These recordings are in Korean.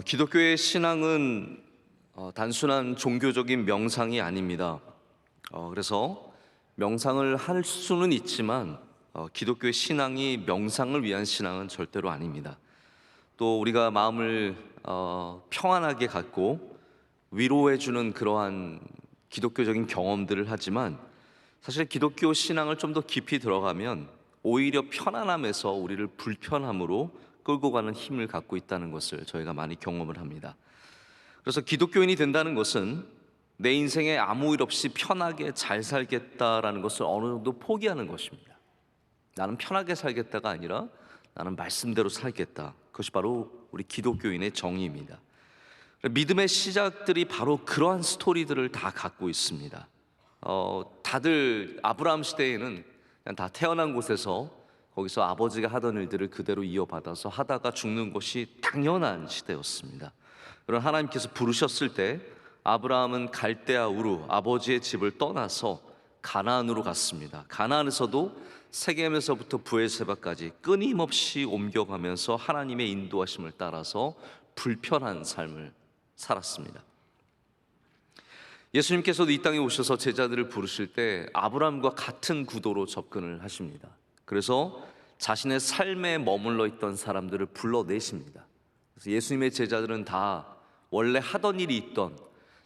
기독교의 신앙은 단순한 종교적인 명상이 아닙니다. 그래서 명상을 할 수는 있지만 기독교의 신앙이 명상을 위한 신앙은 절대로 아닙니다. 또 우리가 마음을 평안하게 갖고 위로해주는 그러한 기독교적인 경험들을 하지만 사실 기독교 신앙을 좀 더 깊이 들어가면 오히려 편안함에서 우리를 불편함으로 끌고 가는 힘을 갖고 있다는 것을 저희가 많이 경험을 합니다. 그래서 기독교인이 된다는 것은 내 인생에 아무 일 없이 편하게 잘 살겠다라는 것을 어느 정도 포기하는 것입니다. 나는 편하게 살겠다가 아니라 나는 말씀대로 살겠다. 그것이 바로 우리 기독교인의 정의입니다. 믿음의 시작들이 바로 그러한 스토리들을 다 갖고 있습니다. 다들 아브라함 시대에는 그냥 다 태어난 곳에서 거기서 아버지가 하던 일들을 그대로 이어받아서 하다가 죽는 것이 당연한 시대였습니다. 그런 하나님께서 부르셨을 때 아브라함은 갈대아 우르 아버지의 집을 떠나서 가나안으로 갔습니다. 가나안에서도 세겜에서부터 브엘세바까지 끊임없이 옮겨가면서 하나님의 인도하심을 따라서 불편한 삶을 살았습니다. 예수님께서도 이 땅에 오셔서 제자들을 부르실 때 아브라함과 같은 구도로 접근을 하십니다. 그래서 자신의 삶에 머물러 있던 사람들을 불러내십니다. 그래서 예수님의 제자들은 다 원래 하던 일이 있던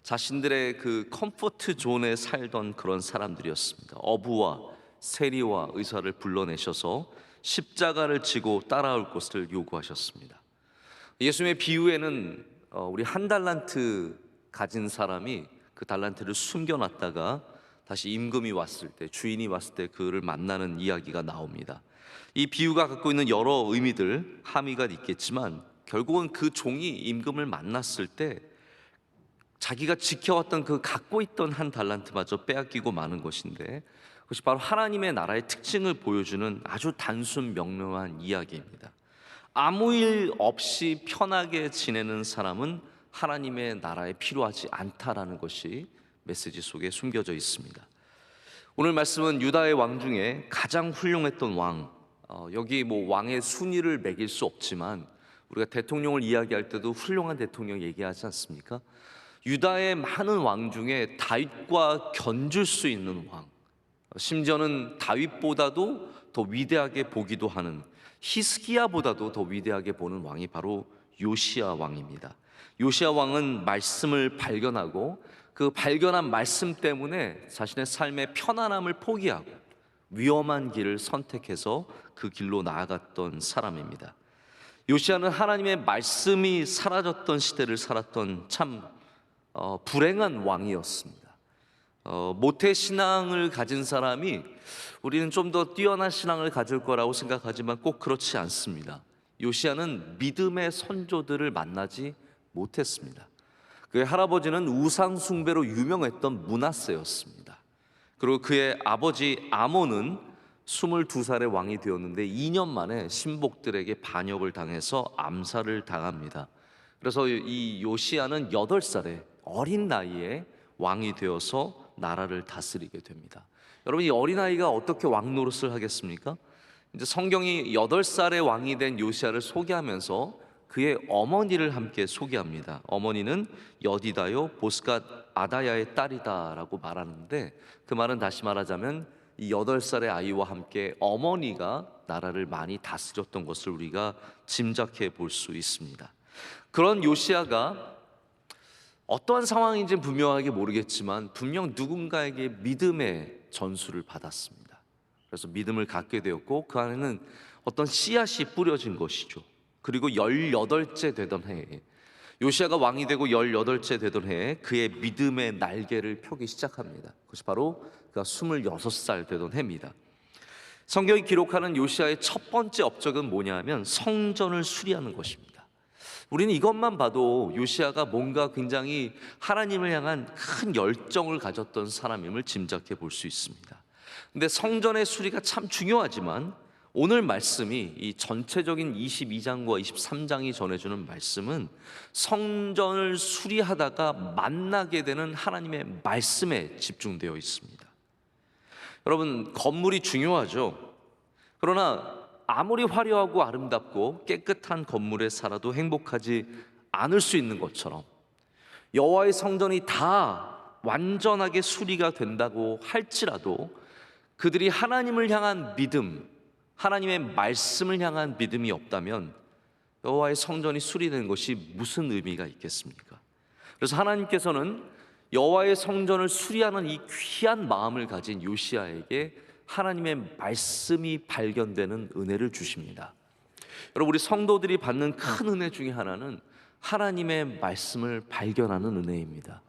자신들의 그 컴포트 존에 살던 그런 사람들이었습니다. 어부와 세리와 의사를 불러내셔서 십자가를 지고 따라올 것을 요구하셨습니다. 예수님의 비유에는 우리 한 달란트 가진 사람이 그 달란트를 숨겨놨다가 다시 임금이 왔을 때, 주인이 왔을 때 그를 만나는 이야기가 나옵니다. 이 비유가 갖고 있는 여러 의미들, 함의가 있겠지만 결국은 그 종이 임금을 만났을 때 자기가 지켜왔던 그 갖고 있던 한 달란트마저 빼앗기고 마는 것인데, 그것이 바로 하나님의 나라의 특징을 보여주는 아주 단순 명료한 이야기입니다. 아무 일 없이 편하게 지내는 사람은 하나님의 나라에 필요하지 않다라는 것이 메시지 속에 숨겨져 있습니다. 오늘 말씀은 유다의 왕 중에 가장 훌륭했던 왕, 여기 왕의 순위를 매길 수 없지만 우리가 대통령을 이야기할 때도 훌륭한 대통령 얘기하지 않습니까? 유다의 많은 왕 중에 다윗과 견줄 수 있는 왕, 심지어는 다윗보다도 더 위대하게 보기도 하는, 히스기야보다도 더 위대하게 보는 왕이 바로 요시야 왕입니다. 요시야 왕은 말씀을 발견하고 그 발견한 말씀 때문에 자신의 삶의 편안함을 포기하고 위험한 길을 선택해서 그 길로 나아갔던 사람입니다. 요시야는 하나님의 말씀이 사라졌던 시대를 살았던 참 불행한 왕이었습니다. 모태신앙을 가진 사람이 우리는 좀 더 뛰어난 신앙을 가질 거라고 생각하지만 꼭 그렇지 않습니다. 요시야는 믿음의 선조들을 만나지 못했습니다. 그의 할아버지는 우상 숭배로 유명했던 므낫세였습니다. 그리고 그의 아버지 아몬은 22살의 왕이 되었는데 2년 만에 신복들에게 반역을 당해서 암살을 당합니다. 그래서 이 요시야는 8살에 어린 나이에 왕이 되어서 나라를 다스리게 됩니다. 여러분, 이 어린아이가 어떻게 왕 노릇을 하겠습니까? 이제 성경이 8살의 왕이 된 요시야를 소개하면서 그의 어머니를 함께 소개합니다. 어머니는 여디다요 보스갓 아다야의 딸이다라고 말하는데, 그 말은 다시 말하자면 이 8살의 아이와 함께 어머니가 나라를 많이 다스렸던 것을 우리가 짐작해 볼 수 있습니다. 그런 요시야가 어떠한 상황인지는 분명하게 모르겠지만 분명 누군가에게 믿음의 전수를 받았습니다. 그래서 믿음을 갖게 되었고 그 안에는 어떤 씨앗이 뿌려진 것이죠. 그리고 18째 되던 해에, 요시야가 왕이 되고 18째 되던 해에 그의 믿음의 날개를 펴기 시작합니다. 그것이 바로 그가 26살 되던 해입니다. 성경이 기록하는 요시야의 첫 번째 업적은 뭐냐면 성전을 수리하는 것입니다. 우리는 이것만 봐도 요시야가 뭔가 굉장히 하나님을 향한 큰 열정을 가졌던 사람임을 짐작해 볼 수 있습니다. 근데 성전의 수리가 참 중요하지만 오늘 말씀이 이 전체적인 22장과 23장이 전해주는 말씀은 성전을 수리하다가 만나게 되는 하나님의 말씀에 집중되어 있습니다. 여러분, 건물이 중요하죠. 그러나 아무리 화려하고 아름답고 깨끗한 건물에 살아도 행복하지 않을 수 있는 것처럼 여호와의 성전이 다 완전하게 수리가 된다고 할지라도 그들이 하나님을 향한 믿음, 하나님의 말씀을 향한 믿음이 없다면 여호와의 성전이 수리되는 것이 무슨 의미가 있겠습니까? 그래서 하나님께서는 여호와의 성전을 수리하는 이 귀한 마음을 가진 요시야에게 하나님의 말씀이 발견되는 은혜를 주십니다. 여러분, 우리 성도들이 받는 큰 은혜 중에 하나는 하나님의 말씀을 발견하는 은혜입니다.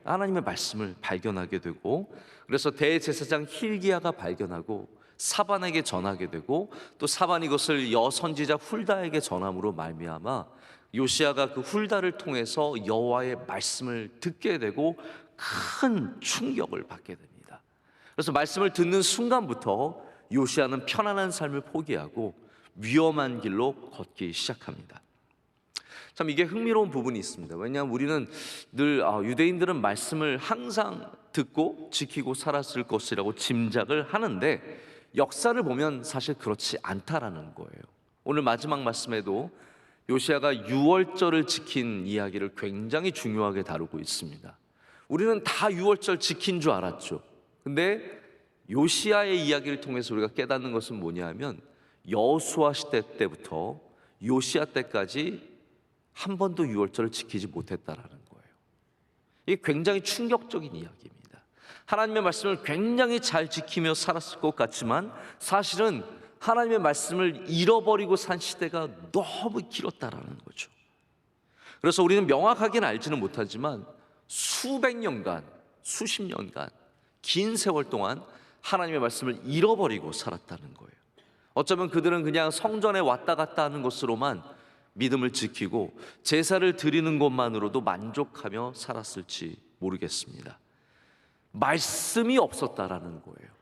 하나님의 말씀을 발견하게 되고, 그래서 대제사장 hil기야가 발견하고 사반에게 전하게 되고, 또 사반이 이것을 여선지자 훌다에게 전함으로 말미암아 요시야가 그 훌다를 통해서 여호와의 말씀을 듣게 되고 큰 충격을 받게 됩니다. 그래서 말씀을 듣는 순간부터 요시야는 편안한 삶을 포기하고 위험한 길로 걷기 시작합니다. 참 이게 흥미로운 부분이 있습니다. 왜냐하면 우리는 늘 유대인들은 말씀을 항상 듣고 지키고 살았을 것이라고 짐작을 하는데, 역사를 보면 사실 그렇지 않다라는 거예요. 오늘 마지막 말씀에도 요시야가 유월절을 지킨 이야기를 굉장히 중요하게 다루고 있습니다. 우리는 다 유월절 지킨 줄 알았죠. 근데 요시야의 이야기를 통해서 우리가 깨닫는 것은 뭐냐면, 여호수아 시대 때부터 요시야 때까지 한 번도 유월절을 지키지 못했다라는 거예요. 이게 굉장히 충격적인 이야기입니다. 하나님의 말씀을 굉장히 잘 지키며 살았을 것 같지만 사실은 하나님의 말씀을 잃어버리고 산 시대가 너무 길었다라는 거죠. 그래서 우리는 명확하게는 알지는 못하지만 수백 년간, 수십 년간 긴 세월 동안 하나님의 말씀을 잃어버리고 살았다는 거예요. 어쩌면 그들은 그냥 성전에 왔다 갔다 하는 것으로만 믿음을 지키고 제사를 드리는 것만으로도 만족하며 살았을지 모르겠습니다. 말씀이 없었다라는 거예요.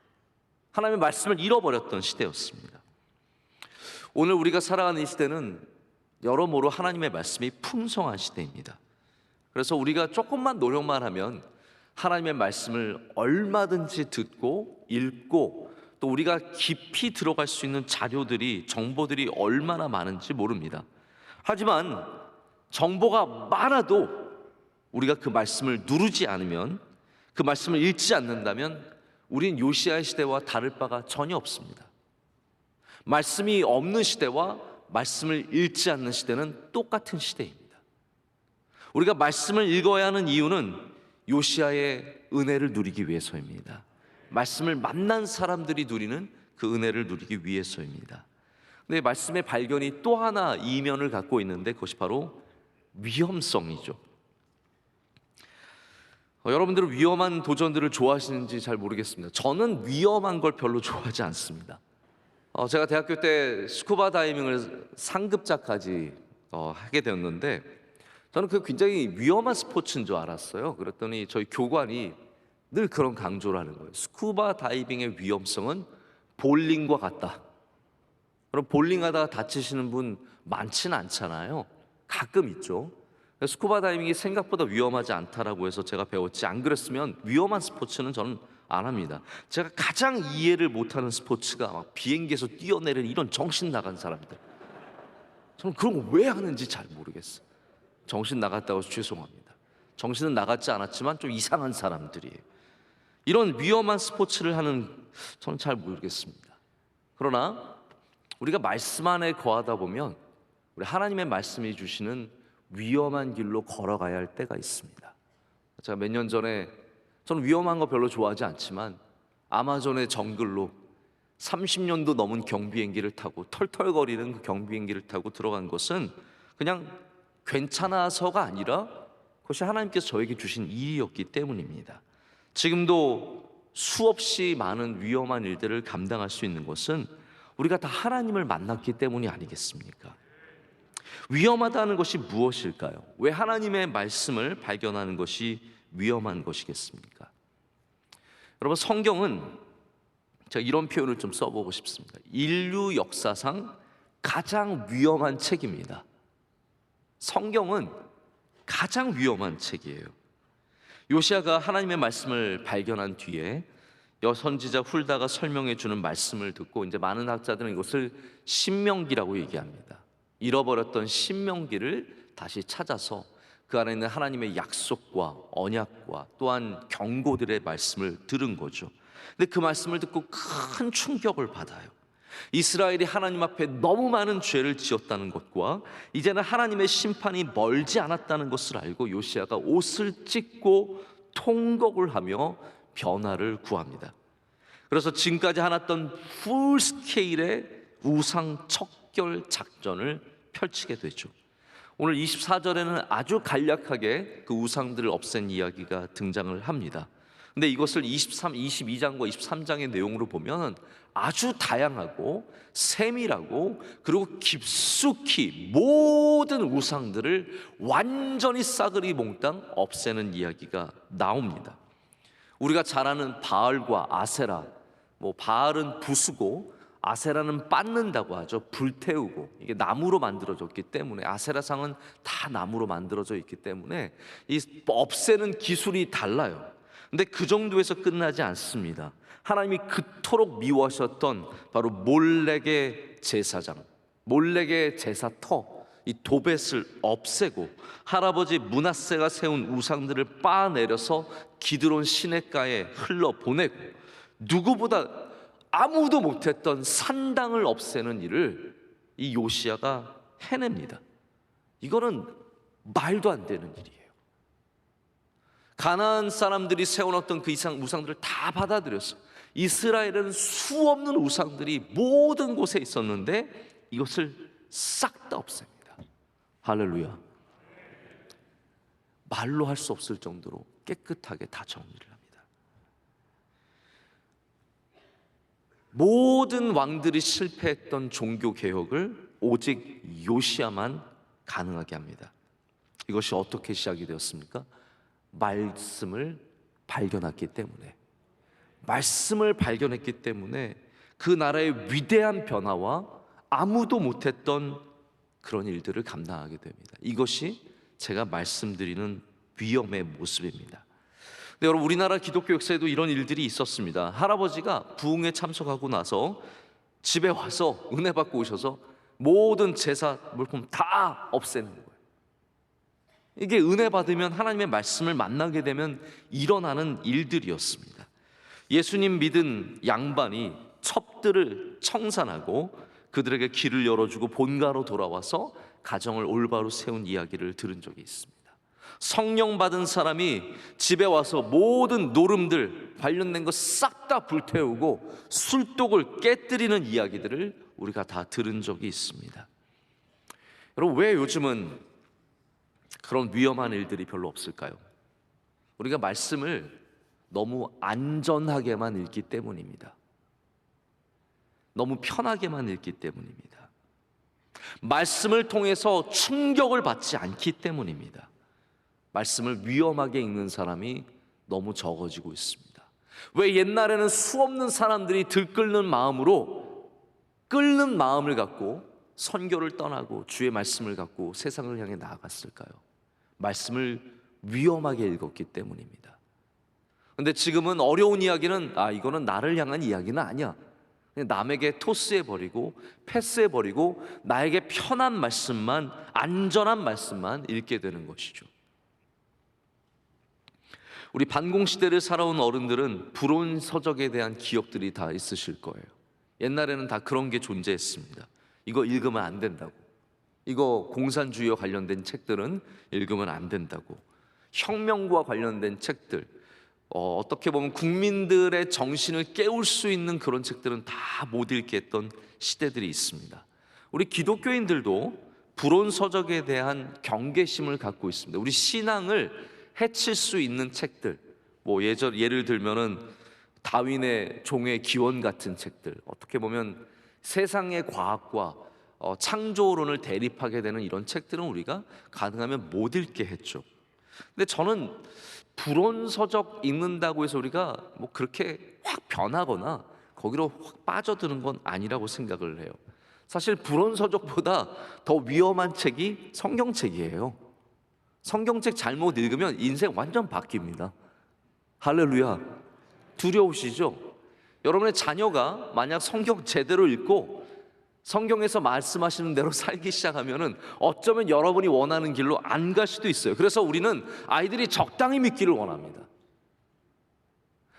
하나님의 말씀을 잃어버렸던 시대였습니다. 오늘 우리가 살아가는 이 시대는 여러모로 하나님의 말씀이 풍성한 시대입니다. 그래서 우리가 조금만 노력만 하면 하나님의 말씀을 얼마든지 듣고 읽고, 또 우리가 깊이 들어갈 수 있는 자료들이, 정보들이 얼마나 많은지 모릅니다. 하지만 정보가 많아도 우리가 그 말씀을 누르지 않으면, 그 말씀을 읽지 않는다면 우린 요시야의 시대와 다를 바가 전혀 없습니다. 말씀이 없는 시대와 말씀을 읽지 않는 시대는 똑같은 시대입니다. 우리가 말씀을 읽어야 하는 이유는 요시야의 은혜를 누리기 위해서입니다. 말씀을 만난 사람들이 누리는 그 은혜를 누리기 위해서입니다. 근데 말씀의 발견이 또 하나 이면을 갖고 있는데, 그것이 바로 위험성이죠. 여러분들은 위험한 도전들을 좋아하시는지 잘 모르겠습니다. 저는 위험한 걸 별로 좋아하지 않습니다. 제가 대학교 때 스쿠버 다이빙을 상급자까지 하게 되었는데, 저는 그게 굉장히 위험한 스포츠인 줄 알았어요. 그랬더니 저희 교관이 늘 그런 강조를 하는 거예요. 스쿠버 다이빙의 위험성은 볼링과 같다. 그럼 볼링하다가 다치시는 분 많지는 않잖아요. 가끔 있죠. 스쿠버 다이빙이 생각보다 위험하지 않다라고 해서 제가 배웠지, 안 그랬으면 위험한 스포츠는 저는 안 합니다. 제가 가장 이해를 못하는 스포츠가 막 비행기에서 뛰어내리는 이런 정신 나간 사람들. 저는 그런 거 왜 하는지 잘 모르겠어요. 정신 나갔다고 해서 죄송합니다. 정신은 나갔지 않았지만 좀 이상한 사람들이에요. 이런 위험한 스포츠를 하는, 저는 잘 모르겠습니다. 그러나 우리가 말씀 안에 거하다 보면 우리 하나님의 말씀이 주시는 위험한 길로 걸어가야 할 때가 있습니다. 제가 몇 년 전에, 저는 위험한 거 별로 좋아하지 않지만 아마존의 정글로 30년도 넘은 경비행기를 타고, 털털거리는 그 경비행기를 타고 들어간 것은 그냥 괜찮아서가 아니라 그것이 하나님께서 저에게 주신 일이었기 때문입니다. 지금도 수없이 많은 위험한 일들을 감당할 수 있는 것은 우리가 다 하나님을 만났기 때문이 아니겠습니까? 위험하다는 것이 무엇일까요? 왜 하나님의 말씀을 발견하는 것이 위험한 것이겠습니까? 여러분, 성경은, 제가 이런 표현을 좀 써보고 싶습니다. 인류 역사상 가장 위험한 책입니다. 성경은 가장 위험한 책이에요. 요시야가 하나님의 말씀을 발견한 뒤에 여선지자 훌다가 설명해 주는 말씀을 듣고, 이제 많은 학자들은 이것을 신명기라고 얘기합니다. 잃어버렸던 신명기를 다시 찾아서 그 안에 있는 하나님의 약속과 언약과 또한 경고들의 말씀을 들은 거죠. 근데 그 말씀을 듣고 큰 충격을 받아요. 이스라엘이 하나님 앞에 너무 많은 죄를 지었다는 것과 이제는 하나님의 심판이 멀지 않았다는 것을 알고 요시야가 옷을 찢고 통곡을 하며 변화를 구합니다. 그래서 지금까지 해놨던 풀스케일의 우상 척결 작전을 펼치게 되죠. 오늘 24절에는 아주 간략하게 그 우상들을 없앤 이야기가 등장을 합니다. 근데 이것을 22장과 23장의 내용으로 보면 아주 다양하고 세밀하고 그리고 깊숙이 모든 우상들을 완전히 싸그리 몽땅 없애는 이야기가 나옵니다. 우리가 잘 아는 바알과 아세라, 바알은 부수고 아세라는 빻는다고 하죠. 불태우고, 이게 나무로 만들어졌기 때문에, 아세라상은 다 나무로 만들어져 있기 때문에 이 없애는 기술이 달라요. 근데 그 정도에서 끝나지 않습니다. 하나님이 그토록 미워하셨던 바로 몰렉의 제사장, 몰렉의 제사터, 이 도벳을 없애고 할아버지 므낫세가 세운 우상들을 빻아내려서 기드론 시냇가에 흘러보내고 누구보다 아무도 못했던 산당을 없애는 일을 이 요시야가 해냅니다. 이거는 말도 안 되는 일이에요. 가나안 사람들이 세워놨던 그 이상 우상들을 다 받아들였어. 이스라엘은 수없는 우상들이 모든 곳에 있었는데 이것을 싹 다 없앱니다. 할렐루야. 말로 할 수 없을 정도로 깨끗하게 다 정리를 합니다. 모든 왕들이 실패했던 종교 개혁을 오직 요시야만 가능하게 합니다. 이것이 어떻게 시작이 되었습니까? 말씀을 발견했기 때문에, 말씀을 발견했기 때문에 그 나라의 위대한 변화와 아무도 못했던 그런 일들을 감당하게 됩니다. 이것이 제가 말씀드리는 위엄의 모습입니다. 근데 여러분, 우리나라 기독교 역사에도 이런 일들이 있었습니다. 할아버지가 부흥에 참석하고 나서 집에 와서 은혜 받고 오셔서 모든 제사 물품 다 없애는 거예요. 이게 은혜 받으면, 하나님의 말씀을 만나게 되면 일어나는 일들이었습니다. 예수님 믿은 양반이 첩들을 청산하고 그들에게 길을 열어주고 본가로 돌아와서 가정을 올바로 세운 이야기를 들은 적이 있습니다. 성령 받은 사람이 집에 와서 모든 노름들 관련된 거 싹 다 불태우고 술독을 깨뜨리는 이야기들을 우리가 다 들은 적이 있습니다. 여러분, 왜 요즘은 그런 위험한 일들이 별로 없을까요? 우리가 말씀을 너무 안전하게만 읽기 때문입니다. 너무 편하게만 읽기 때문입니다. 말씀을 통해서 충격을 받지 않기 때문입니다. 말씀을 위험하게 읽는 사람이 너무 적어지고 있습니다. 왜 옛날에는 수없는 사람들이 들끓는 마음으로, 끓는 마음을 갖고 선교를 떠나고 주의 말씀을 갖고 세상을 향해 나아갔을까요? 말씀을 위험하게 읽었기 때문입니다. 그런데 지금은 어려운 이야기는 이거는 나를 향한 이야기는 아니야, 그냥 남에게 토스해버리고 패스해버리고 나에게 편한 말씀만, 안전한 말씀만 읽게 되는 것이죠. 우리 반공시대를 살아온 어른들은 불온 서적에 대한 기억들이 다 있으실 거예요. 옛날에는 다 그런 게 존재했습니다. 이거 읽으면 안 된다고, 이거 공산주의와 관련된 책들은 읽으면 안 된다고, 혁명과 관련된 책들, 어떻게 보면 국민들의 정신을 깨울 수 있는 그런 책들은 다 못 읽게 했던 시대들이 있습니다. 우리 기독교인들도 불온 서적에 대한 경계심을 갖고 있습니다. 우리 신앙을 해칠 수 있는 책들, 예를 들면은 다윈의 종의 기원 같은 책들, 어떻게 보면 세상의 과학과 창조론을 대립하게 되는 이런 책들은 우리가 가능하면 못 읽게 했죠. 근데 저는 불온 서적 읽는다고 해서 우리가 그렇게 확 변하거나 거기로 확 빠져드는 건 아니라고 생각을 해요. 사실 불온 서적보다 더 위험한 책이 성경책이에요. 성경책 잘못 읽으면 인생 완전 바뀝니다. 할렐루야. 두려우시죠? 여러분의 자녀가 만약 성경 제대로 읽고 성경에서 말씀하시는 대로 살기 시작하면은 어쩌면 여러분이 원하는 길로 안 갈 수도 있어요. 그래서 우리는 아이들이 적당히 믿기를 원합니다.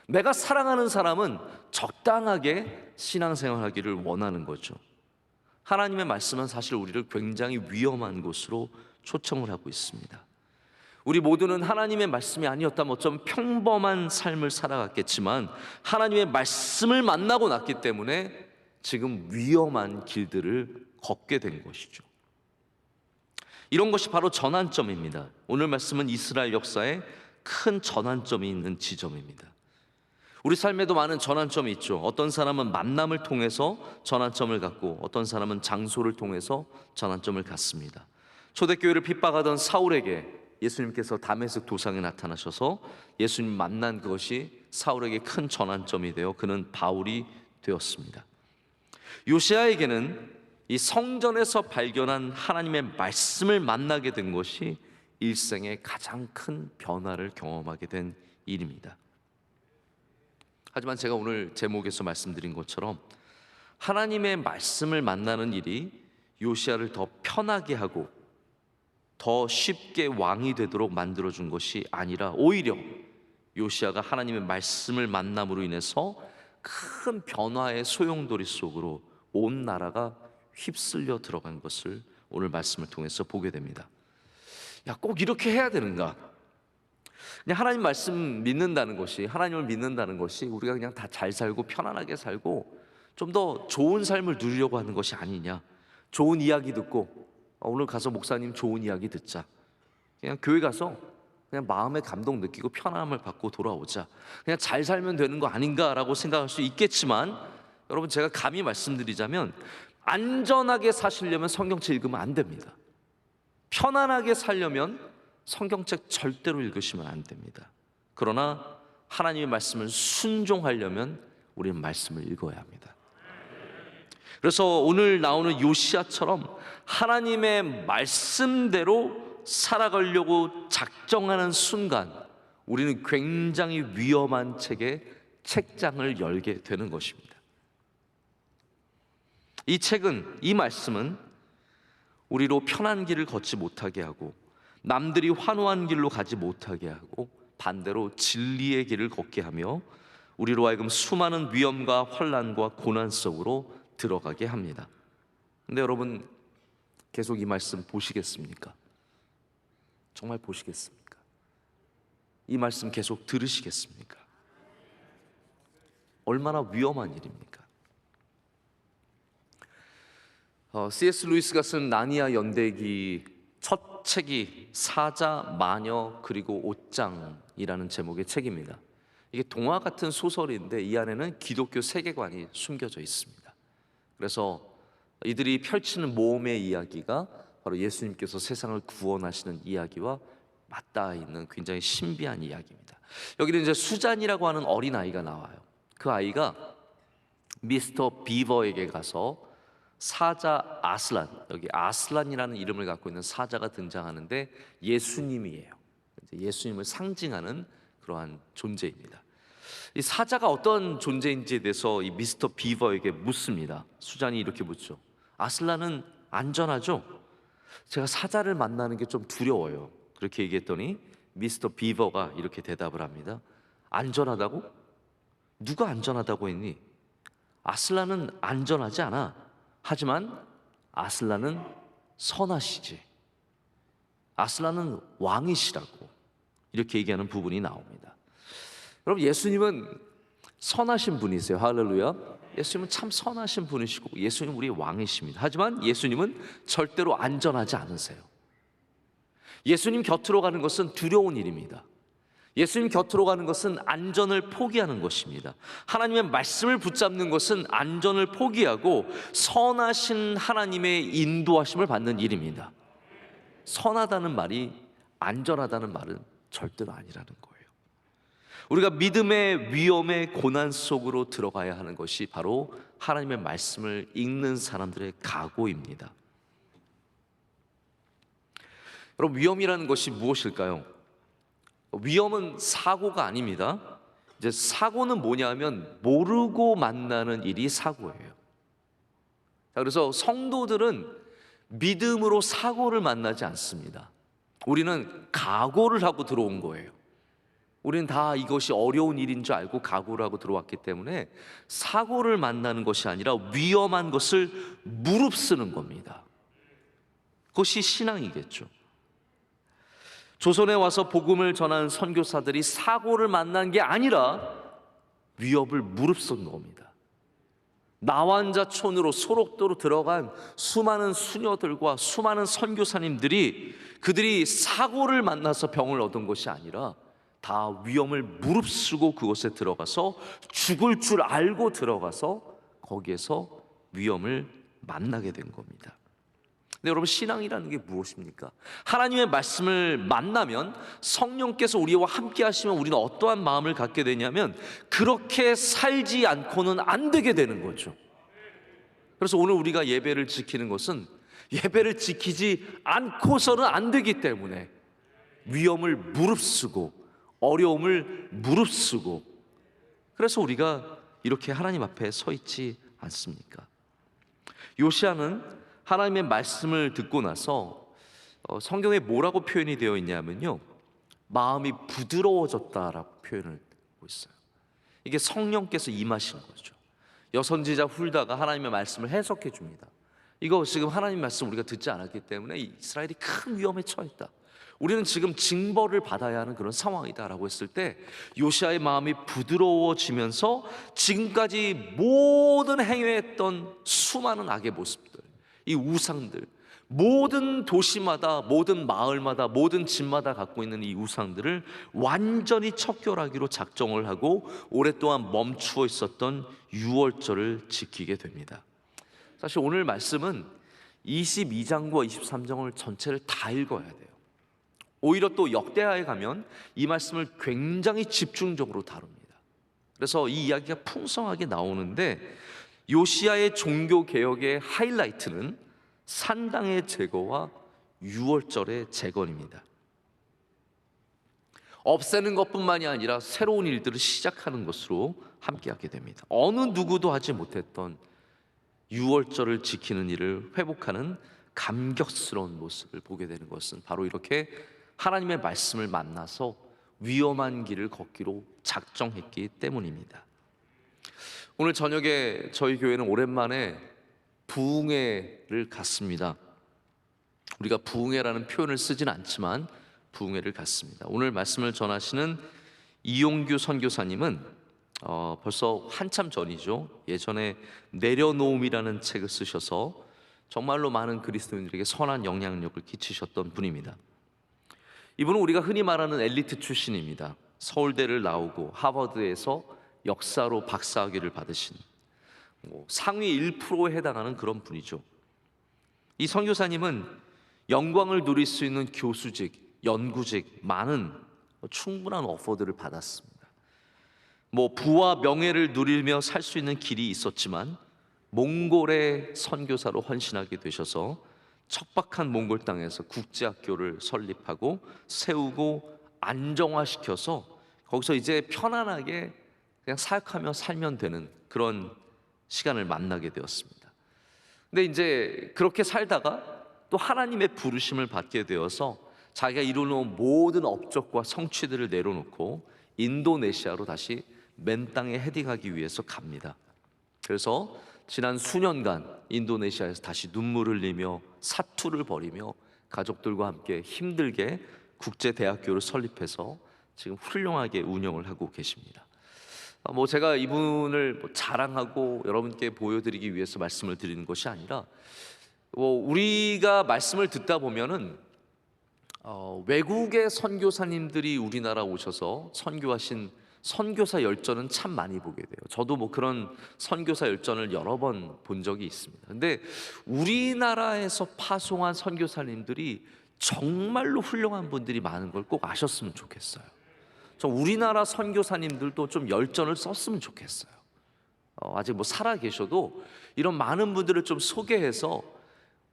내가 사랑하는 사람은 적당하게 신앙생활하기를 원하는 거죠. 하나님의 말씀은 사실 우리를 굉장히 위험한 곳으로 초청을 하고 있습니다. 우리 모두는 하나님의 말씀이 아니었다면 어쩌면 평범한 삶을 살아갔겠지만 하나님의 말씀을 만나고 났기 때문에 지금 위험한 길들을 걷게 된 것이죠. 이런 것이 바로 전환점입니다. 오늘 말씀은 이스라엘 역사에 큰 전환점이 있는 지점입니다. 우리 삶에도 많은 전환점이 있죠. 어떤 사람은 만남을 통해서 전환점을 갖고 어떤 사람은 장소를 통해서 전환점을 갖습니다. 초대교회를 핍박하던 사울에게 예수님께서 다메섹 도상에 나타나셔서 예수님 만난 그것이 사울에게 큰 전환점이 되어 그는 바울이 되었습니다. 요시야에게는 이 성전에서 발견한 하나님의 말씀을 만나게 된 것이 일생의 가장 큰 변화를 경험하게 된 일입니다. 하지만 제가 오늘 제목에서 말씀드린 것처럼 하나님의 말씀을 만나는 일이 요시야를 더 편하게 하고 더 쉽게 왕이 되도록 만들어준 것이 아니라 오히려 요시야가 하나님의 말씀을 만남으로 인해서 큰 변화의 소용돌이 속으로 온 나라가 휩쓸려 들어간 것을 오늘 말씀을 통해서 보게 됩니다. 꼭 이렇게 해야 되는가? 그냥 하나님 말씀 믿는다는 것이, 하나님을 믿는다는 것이 우리가 그냥 다 잘 살고 편안하게 살고 좀 더 좋은 삶을 누리려고 하는 것이 아니냐. 좋은 이야기 듣고 오늘 가서 목사님 좋은 이야기 듣자, 그냥 교회 가서 그냥 마음의 감동 느끼고 편안함을 받고 돌아오자, 그냥 잘 살면 되는 거 아닌가라고 생각할 수 있겠지만 여러분, 제가 감히 말씀드리자면 안전하게 사시려면 성경책 읽으면 안 됩니다. 편안하게 살려면 성경책 절대로 읽으시면 안 됩니다. 그러나 하나님의 말씀을 순종하려면 우리는 말씀을 읽어야 합니다. 그래서 오늘 나오는 요시야처럼 하나님의 말씀대로 살아가려고 작정하는 순간 우리는 굉장히 위험한 책장을 열게 되는 것입니다. 이 말씀은 우리로 편한 길을 걷지 못하게 하고 남들이 환호한 길로 가지 못하게 하고 반대로 진리의 길을 걷게 하며 우리로 하여금 수많은 위험과 환난과 고난 속으로 들어가게 합니다. 근데 여러분, 계속 이 말씀 보시겠습니까? 정말 보시겠습니까? 이 말씀 계속 들으시겠습니까? 얼마나 위험한 일입니까? C.S. 루이스가 쓴 나니아 연대기 첫 책이 사자, 마녀 그리고 옷장이라는 제목의 책입니다. 이게 동화 같은 소설인데 이 안에는 기독교 세계관이 숨겨져 있습니다. 그래서 이들이 펼치는 모험의 이야기가 바로 예수님께서 세상을 구원하시는 이야기와 맞닿아 있는 굉장히 신비한 이야기입니다. 여기는 이제 수잔이라고 하는 어린아이가 나와요. 그 아이가 미스터 비버에게 가서 사자 아슬란, 여기 아슬란이라는 이름을 갖고 있는 사자가 등장하는데 예수님이에요. 예수님을 상징하는 그러한 존재입니다. 이 사자가 어떤 존재인지에 대해서 이 미스터 비버에게 묻습니다. 수잔이 이렇게 묻죠. 아슬란은 안전하죠? 제가 사자를 만나는 게 좀 두려워요. 그렇게 얘기했더니 미스터 비버가 이렇게 대답을 합니다. 안전하다고? 누가 안전하다고 했니? 아슬란은 안전하지 않아. 하지만 아슬란은 선하시지. 아슬란은 왕이시라고. 이렇게 얘기하는 부분이 나옵니다. 여러분, 예수님은 선하신 분이세요. 할렐루야. 예수님은 참 선하신 분이시고 예수님은 우리의 왕이십니다. 하지만 예수님은 절대로 안전하지 않으세요. 예수님 곁으로 가는 것은 두려운 일입니다. 예수님 곁으로 가는 것은 안전을 포기하는 것입니다. 하나님의 말씀을 붙잡는 것은 안전을 포기하고 선하신 하나님의 인도하심을 받는 일입니다. 선하다는 말이 안전하다는 말은 절대로 아니라는 거예요. 우리가 믿음의 위험의 고난 속으로 들어가야 하는 것이 바로 하나님의 말씀을 읽는 사람들의 각오입니다. 여러분, 위험이라는 것이 무엇일까요? 위험은 사고가 아닙니다. 이제 사고는 뭐냐면 모르고 만나는 일이 사고예요. 자, 그래서 성도들은 믿음으로 사고를 만나지 않습니다. 우리는 각오를 하고 들어온 거예요. 우리는 다 이것이 어려운 일인 줄 알고 각오를 하고 들어왔기 때문에 사고를 만나는 것이 아니라 위험한 것을 무릅쓰는 겁니다. 그것이 신앙이겠죠. 조선에 와서 복음을 전하는 선교사들이 사고를 만난 게 아니라 위협을 무릅쓴 겁니다. 나완자촌으로 소록도로 들어간 수많은 수녀들과 수많은 선교사님들이 그들이 사고를 만나서 병을 얻은 것이 아니라 다 위험을 무릅쓰고 그곳에 들어가서 죽을 줄 알고 들어가서 거기에서 위험을 만나게 된 겁니다. 근데 여러분, 신앙이라는 게 무엇입니까? 하나님의 말씀을 만나면 성령께서 우리와 함께 하시면 우리는 어떠한 마음을 갖게 되냐면 그렇게 살지 않고는 안 되게 되는 거죠. 그래서 오늘 우리가 예배를 지키는 것은 예배를 지키지 않고서는 안 되기 때문에 위험을 무릅쓰고 어려움을 무릅쓰고, 그래서 우리가 이렇게 하나님 앞에 서 있지 않습니까? 요시야는 하나님의 말씀을 듣고 나서 성경에 뭐라고 표현이 되어 있냐면요, 마음이 부드러워졌다라고 표현을 하고 있어요. 이게 성령께서 임하신 거죠. 여선지자 훌다가 하나님의 말씀을 해석해 줍니다. 이거 지금 하나님 말씀 우리가 듣지 않았기 때문에 이스라엘이 큰 위험에 처했다, 우리는 지금 징벌을 받아야 하는 그런 상황이다라고 했을 때 요시야의 마음이 부드러워지면서 지금까지 모든 행해했던 수많은 악의 모습들, 이 우상들, 모든 도시마다, 모든 마을마다, 모든 집마다 갖고 있는 이 우상들을 완전히 척결하기로 작정을 하고 오랫동안 멈추어 있었던 유월절을 지키게 됩니다. 사실 오늘 말씀은 22장과 23장을 전체를 다 읽어야 돼요. 오히려 또 역대하에 가면 이 말씀을 굉장히 집중적으로 다룹니다. 그래서 이 이야기가 풍성하게 나오는데 요시야의 종교개혁의 하이라이트는 산당의 제거와 유월절의 재건입니다. 없애는 것뿐만이 아니라 새로운 일들을 시작하는 것으로 함께하게 됩니다. 어느 누구도 하지 못했던 유월절을 지키는 일을 회복하는 감격스러운 모습을 보게 되는 것은 바로 이렇게 하나님의 말씀을 만나서 위험한 길을 걷기로 작정했기 때문입니다. 오늘 저녁에 저희 교회는 오랜만에 부흥회를 갔습니다. 우리가 부흥회라는 표현을 쓰진 않지만 부흥회를 갔습니다. 오늘 말씀을 전하시는 이용규 선교사님은 벌써 한참 전이죠. 예전에 내려놓음이라는 책을 쓰셔서 정말로 많은 그리스도인들에게 선한 영향력을 끼치셨던 분입니다. 이분은 우리가 흔히 말하는 엘리트 출신입니다. 서울대를 나오고 하버드에서 역사로 박사학위를 받으신 상위 1%에 해당하는 그런 분이죠. 이 선교사님은 영광을 누릴 수 있는 교수직, 연구직, 많은 충분한 오퍼들을 받았습니다. 부와 명예를 누리며 살 수 있는 길이 있었지만 몽골의 선교사로 헌신하게 되셔서 척박한 몽골 땅에서 국제학교를 설립하고 세우고 안정화시켜서 거기서 이제 편안하게 그냥 사역하며 살면 되는 그런 시간을 만나게 되었습니다. 근데 이제 그렇게 살다가 또 하나님의 부르심을 받게 되어서 자기가 이루어놓은 모든 업적과 성취들을 내려놓고 인도네시아로 다시 맨 땅에 헤딩하기 위해서 갑니다. 그래서 지난 수년간 인도네시아에서 다시 눈물을 흘리며 사투를 벌이며 가족들과 함께 힘들게 국제대학교를 설립해서 지금 훌륭하게 운영을 하고 계십니다. 제가 이분을 자랑하고 여러분께 보여드리기 위해서 말씀을 드리는 것이 아니라 우리가 말씀을 듣다 보면은 외국의 선교사님들이 우리나라 오셔서 선교하신 선교사 열전은 참 많이 보게 돼요. 저도 그런 선교사 열전을 여러 번 본 적이 있습니다. 근데 우리나라에서 파송한 선교사님들이 정말로 훌륭한 분들이 많은 걸 꼭 아셨으면 좋겠어요. 우리나라 선교사님들도 좀 열전을 썼으면 좋겠어요. 아직 살아 계셔도 이런 많은 분들을 좀 소개해서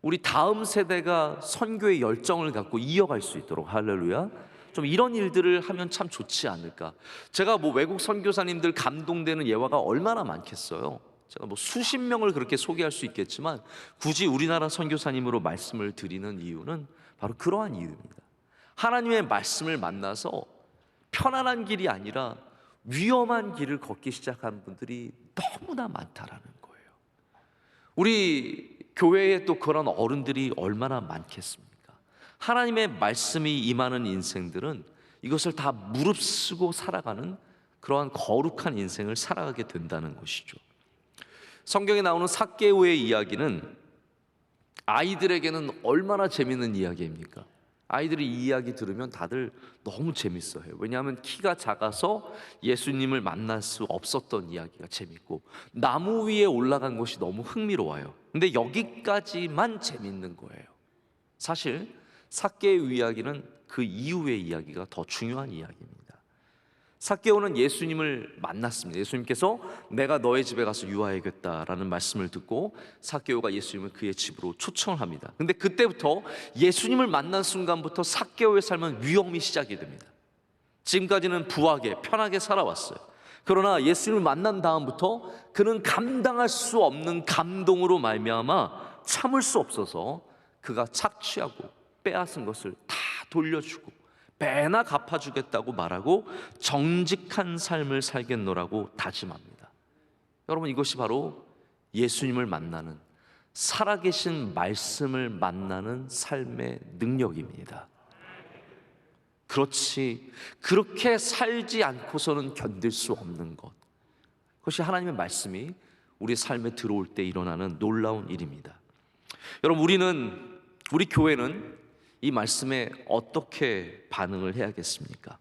우리 다음 세대가 선교의 열정을 갖고 이어갈 수 있도록, 할렐루야, 좀 이런 일들을 하면 참 좋지 않을까. 제가 외국 선교사님들 감동되는 예화가 얼마나 많겠어요. 제가 뭐 수십 명을 그렇게 소개할 수 있겠지만 굳이 우리나라 선교사님으로 말씀을 드리는 이유는 바로 그러한 이유입니다. 하나님의 말씀을 만나서 편안한 길이 아니라 위험한 길을 걷기 시작한 분들이 너무나 많다라는 거예요. 우리 교회에 또 그런 어른들이 얼마나 많겠습니까? 하나님의 말씀이 임하는 인생들은 이것을 다 무릅쓰고 살아가는 그러한 거룩한 인생을 살아가게 된다는 것이죠. 성경에 나오는 삭개오의 이야기는 아이들에게는 얼마나 재밌는 이야기입니까? 아이들이 이 이야기 들으면 다들 너무 재밌어해요. 왜냐하면 키가 작아서 예수님을 만날 수 없었던 이야기가 재밌고 나무 위에 올라간 것이 너무 흥미로워요. 근데 여기까지만 재밌는 거예요. 사실 삭개오 이야기는 그 이후의 이야기가 더 중요한 이야기입니다. 삭개오는 예수님을 만났습니다. 예수님께서 내가 너의 집에 가서 유하야겠다라는 말씀을 듣고 삭개오가 예수님을 그의 집으로 초청을 합니다. 근데 그때부터 예수님을 만난 순간부터 삭개오의 삶은 위험이 시작이 됩니다. 지금까지는 부하게 편하게 살아왔어요. 그러나 예수님을 만난 다음부터 그는 감당할 수 없는 감동으로 말미암아 참을 수 없어서 그가 착취하고 빼앗은 것을 다 돌려주고 배나 갚아주겠다고 말하고 정직한 삶을 살겠노라고 다짐합니다. 여러분, 이것이 바로 예수님을 만나는, 살아계신 말씀을 만나는 삶의 능력입니다. 그렇지, 그렇게 살지 않고서는 견딜 수 없는 것, 그것이 하나님의 말씀이 우리 삶에 들어올 때 일어나는 놀라운 일입니다. 여러분, 우리 교회는 이 말씀에 어떻게 반응을 해야겠습니까?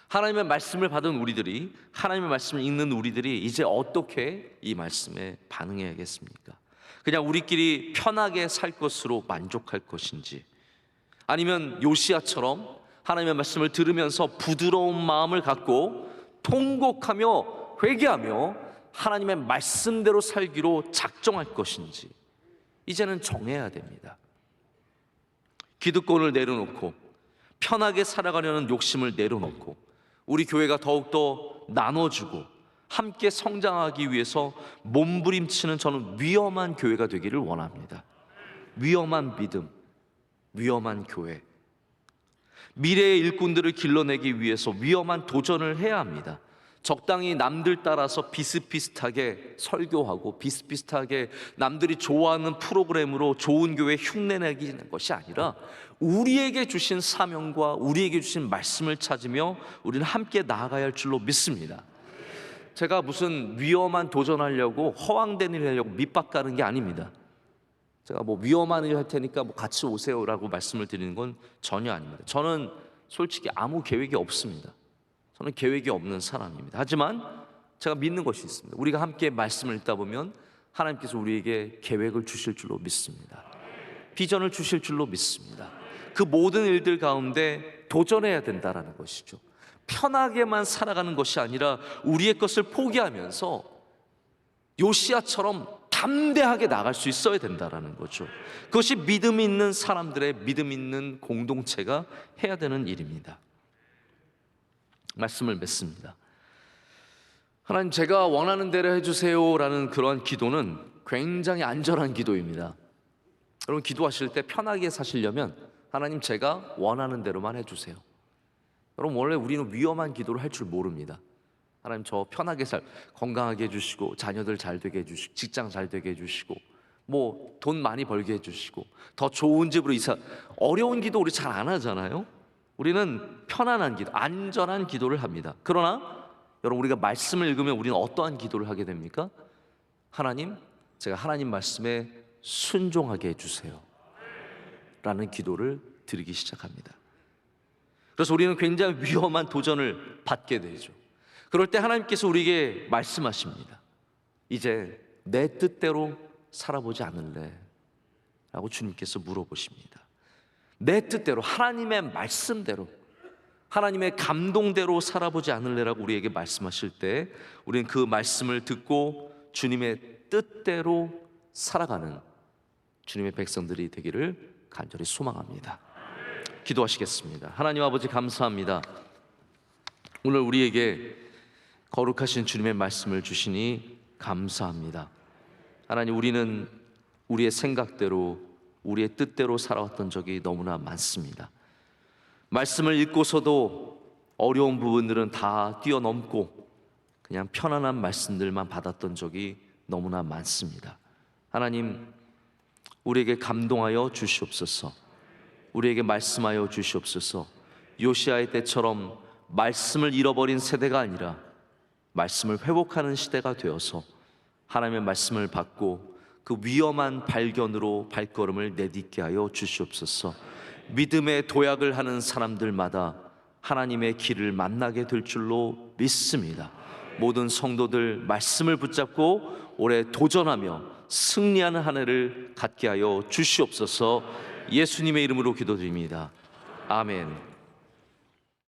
하나님의 말씀을 받은 우리들이, 하나님의 말씀을 읽는 우리들이 이제 어떻게 이 말씀에 반응해야겠습니까? 그냥 우리끼리 편하게 살 것으로 만족할 것인지, 아니면 요시야처럼 하나님의 말씀을 들으면서 부드러운 마음을 갖고 통곡하며 회개하며 하나님의 말씀대로 살기로 작정할 것인지 이제는 정해야 됩니다. 기득권을 내려놓고 편하게 살아가려는 욕심을 내려놓고 우리 교회가 더욱더 나눠주고 함께 성장하기 위해서 몸부림치는 저는 위험한 교회가 되기를 원합니다. 위험한 믿음, 위험한 교회, 미래의 일꾼들을 길러내기 위해서 위험한 도전을 해야 합니다. 적당히 남들 따라서 비슷비슷하게 설교하고 비슷비슷하게 남들이 좋아하는 프로그램으로 좋은 교회 흉내내기는 것이 아니라 우리에게 주신 사명과 우리에게 주신 말씀을 찾으며 우리는 함께 나아가야 할 줄로 믿습니다. 제가 무슨 위험한 도전하려고 허황된 일 하려고 밑밥 가는 게 아닙니다. 제가 뭐 위험한 일 할 테니까 뭐 같이 오세요라고 말씀을 드리는 건 전혀 아닙니다. 저는 솔직히 아무 계획이 없습니다. 저는 계획이 없는 사람입니다. 하지만 제가 믿는 것이 있습니다. 우리가 함께 말씀을 읽다 보면 하나님께서 우리에게 계획을 주실 줄로 믿습니다. 비전을 주실 줄로 믿습니다. 그 모든 일들 가운데 도전해야 된다라는 것이죠. 편하게만 살아가는 것이 아니라 우리의 것을 포기하면서 요시야처럼 담대하게 나갈 수 있어야 된다라는 거죠. 그것이 믿음 있는 사람들의 믿음 있는 공동체가 해야 되는 일입니다. 말씀을 맺습니다. 하나님, 제가 원하는 대로 해주세요라는 그러한 기도는 굉장히 안전한 기도입니다. 여러분, 기도하실 때 편하게 사시려면 하나님, 제가 원하는 대로만 해주세요. 여러분, 원래 우리는 위험한 기도를 할 줄 모릅니다. 하나님, 저 편하게 건강하게 해주시고 자녀들 잘 되게 해주시고 직장 잘 되게 해주시고 뭐 돈 많이 벌게 해주시고 더 좋은 집으로 이사. 어려운 기도 우리 잘 안 하잖아요. 우리는 편안한 기도, 안전한 기도를 합니다. 그러나 여러분, 우리가 말씀을 읽으면 우리는 어떠한 기도를 하게 됩니까? 하나님, 제가 하나님 말씀에 순종하게 해주세요 라는 기도를 드리기 시작합니다. 그래서 우리는 굉장히 위험한 도전을 받게 되죠. 그럴 때 하나님께서 우리에게 말씀하십니다. 이제 내 뜻대로 살아보지 않을래? 라고 주님께서 물어보십니다. 내 뜻대로, 하나님의 말씀대로, 하나님의 감동대로 살아보지 않을래라고 우리에게 말씀하실 때 우리는 그 말씀을 듣고 주님의 뜻대로 살아가는 주님의 백성들이 되기를 간절히 소망합니다. 기도하시겠습니다. 하나님 아버지, 감사합니다. 오늘 우리에게 거룩하신 주님의 말씀을 주시니 감사합니다. 하나님, 우리는 우리의 생각대로, 우리의 뜻대로 살아왔던 적이 너무나 많습니다. 말씀을 읽고서도 어려운 부분들은 다 뛰어넘고 그냥 편안한 말씀들만 받았던 적이 너무나 많습니다. 하나님, 우리에게 감동하여 주시옵소서. 우리에게 말씀하여 주시옵소서. 요시아의 때처럼 말씀을 잃어버린 세대가 아니라 말씀을 회복하는 시대가 되어서 하나님의 말씀을 받고 그 위험한 발견으로 발걸음을 내딛게 하여 주시옵소서. 믿음의 도약을 하는 사람들마다 하나님의 길을 만나게 될 줄로 믿습니다. 모든 성도들 말씀을 붙잡고 올해 도전하며 승리하는 한 해를 갖게 하여 주시옵소서. 예수님의 이름으로 기도드립니다. 아멘.